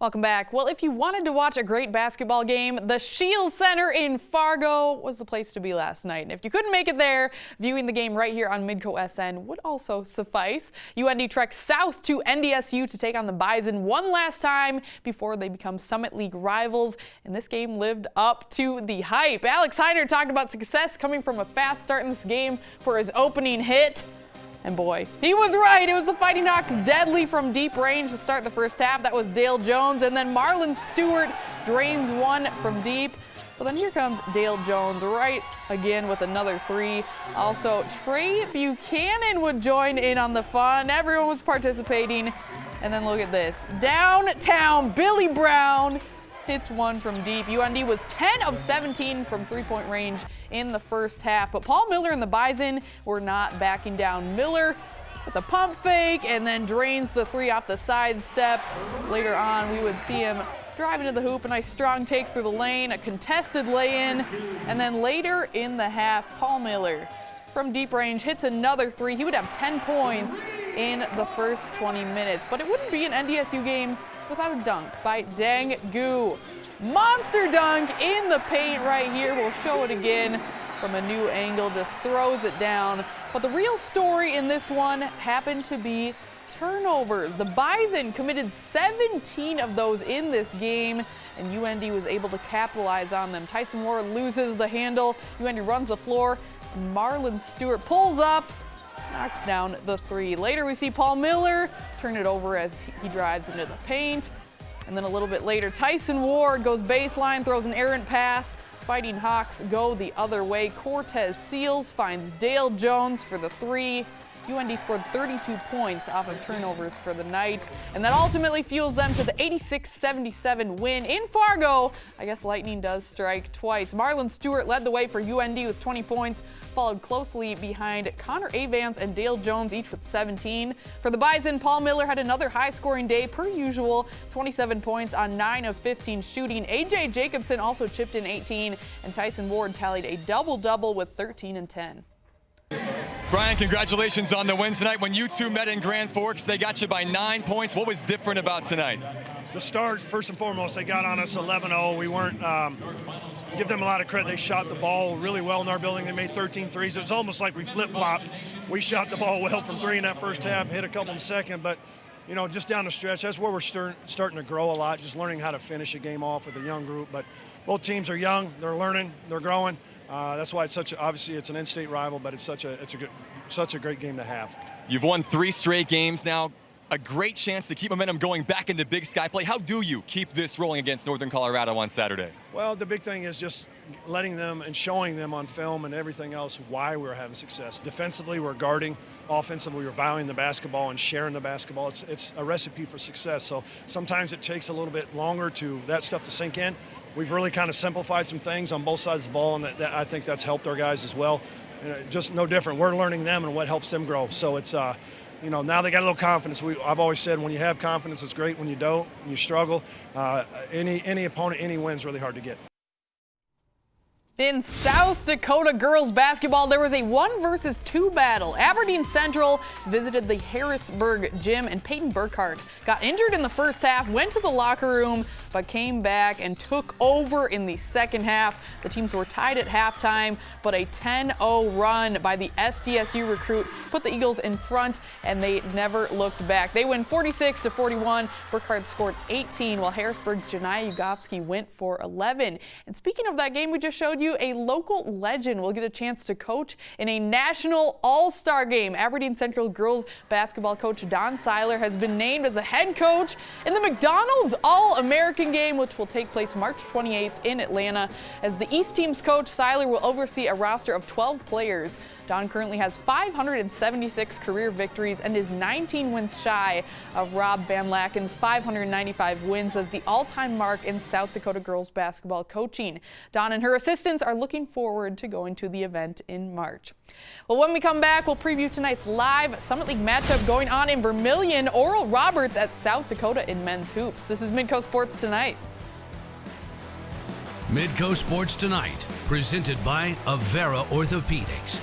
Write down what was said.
Welcome back. Well, if you wanted to watch a great basketball game, the Shields Center in Fargo was the place to be last night. And if you couldn't make it there, viewing the game right here on Midco SN would also suffice. UND treks south to NDSU to take on the Bison one last time before they become Summit League rivals. And this game lived up to the hype. Alex Hyder talked about success coming from a fast start in this game for his opening hit. And boy, he was right. It was the Fighting Hawks deadly from deep range to start the first half. That was Dale Jones. And then Marlon Stewart drains one from deep. But then here comes Dale Jones right again with another three. Also, Trey Buchanan would join in on the fun. Everyone was participating. And then look at this. Downtown Billy Brown hits one from deep. UND was 10 of 17 from three-point range in the first half, but Paul Miller and the Bison were not backing down. Miller with a pump fake and then drains the three off the side step. Later on, we would see him drive into the hoop, a nice strong take through the lane, a contested lay-in, and then later in the half, Paul Miller from deep range hits another three. He would have 10 points in the first 20 minutes, but it wouldn't be an NDSU game without a dunk by Dang Gu. Monster dunk in the paint right here. We'll show it again from a new angle, just throws it down. But the real story in this one happened to be turnovers. The Bison committed 17 of those in this game, and UND was able to capitalize on them. Tyson Ward loses the handle. UND runs the floor. Marlon Stewart pulls up, knocks down the three. Later we see Paul Miller turn it over as he drives into the paint. And then a little bit later, Tyson Ward goes baseline, throws an errant pass. Fighting Hawks go the other way. Cortez Seals finds Dale Jones for the three. UND scored 32 points off of turnovers for the night, and that ultimately fuels them to the 86-77 win in Fargo. I guess lightning does strike twice. Marlon Stewart led the way for UND with 20 points, followed closely behind Connor Avans and Dale Jones, each with 17. For the Bison, Paul Miller had another high-scoring day per usual, 27 points on 9 of 15 shooting. A.J. Jacobson also chipped in 18, and Tyson Ward tallied a double-double with 13 and 10. Brian, congratulations on the win tonight. When you two met in Grand Forks, they got you by 9 points. What was different about tonight? The start, first and foremost, they got on us 11-0. We weren't, give them a lot of credit. They shot the ball really well in our building. They made 13 threes. It was almost like we flip-flopped. We shot the ball well from three in that first half, hit a couple in the second, but you know, just down the stretch, that's where we're starting to grow a lot, just learning how to finish a game off with a young group. But both teams are young, they're learning, they're growing. That's why it's obviously it's an in-state rival, but it's such a great game to have. You've won 3 straight games now. A great chance to keep momentum going back into Big Sky play. How do you keep this rolling against Northern Colorado on Saturday? Well, the big thing is just letting them and showing them on film and everything else why we're having success. Defensively, we're guarding. Offensively, we're valuing the basketball and sharing the basketball. It's a recipe for success. So sometimes it takes a little bit longer to that stuff to sink in. We've really kind of simplified some things on both sides of the ball, and that I think that's helped our guys as well. Just no different. We're learning them and what helps them grow. So it's, you know, now they got a little confidence. I've always said when you have confidence, it's great. When you don't, when you struggle, any opponent, any win's really hard to get. In South Dakota girls basketball, there was a 1 versus 2 battle. Aberdeen Central visited the Harrisburg gym, and Peyton Burkhardt got injured in the first half, went to the locker room, but came back and took over in the second half. The teams were tied at halftime, but a 10-0 run by the SDSU recruit put the Eagles in front, and they never looked back. They win 46-41. Burkhardt scored 18, while Harrisburg's Janiyah Ugofsky went for 11. And speaking of that game we just showed you, a local legend will get a chance to coach in a national all-star game. Aberdeen Central girls basketball coach Don Seiler has been named as a head coach in the McDonald's All-American game, which will take place March 28th in Atlanta. As the East team's coach, Seiler will oversee a roster of 12 players. Don currently has 576 career victories and is 19 wins shy of Rob Van Lacken's 595 wins as the all-time mark in South Dakota girls basketball coaching. Don and her assistants are looking forward to going to the event in March. Well, when we come back, we'll preview tonight's live Summit League matchup going on in Vermillion. Oral Roberts at South Dakota in men's hoops. This is Midco Sports Tonight. Midco Sports Tonight, presented by Avera Orthopedics.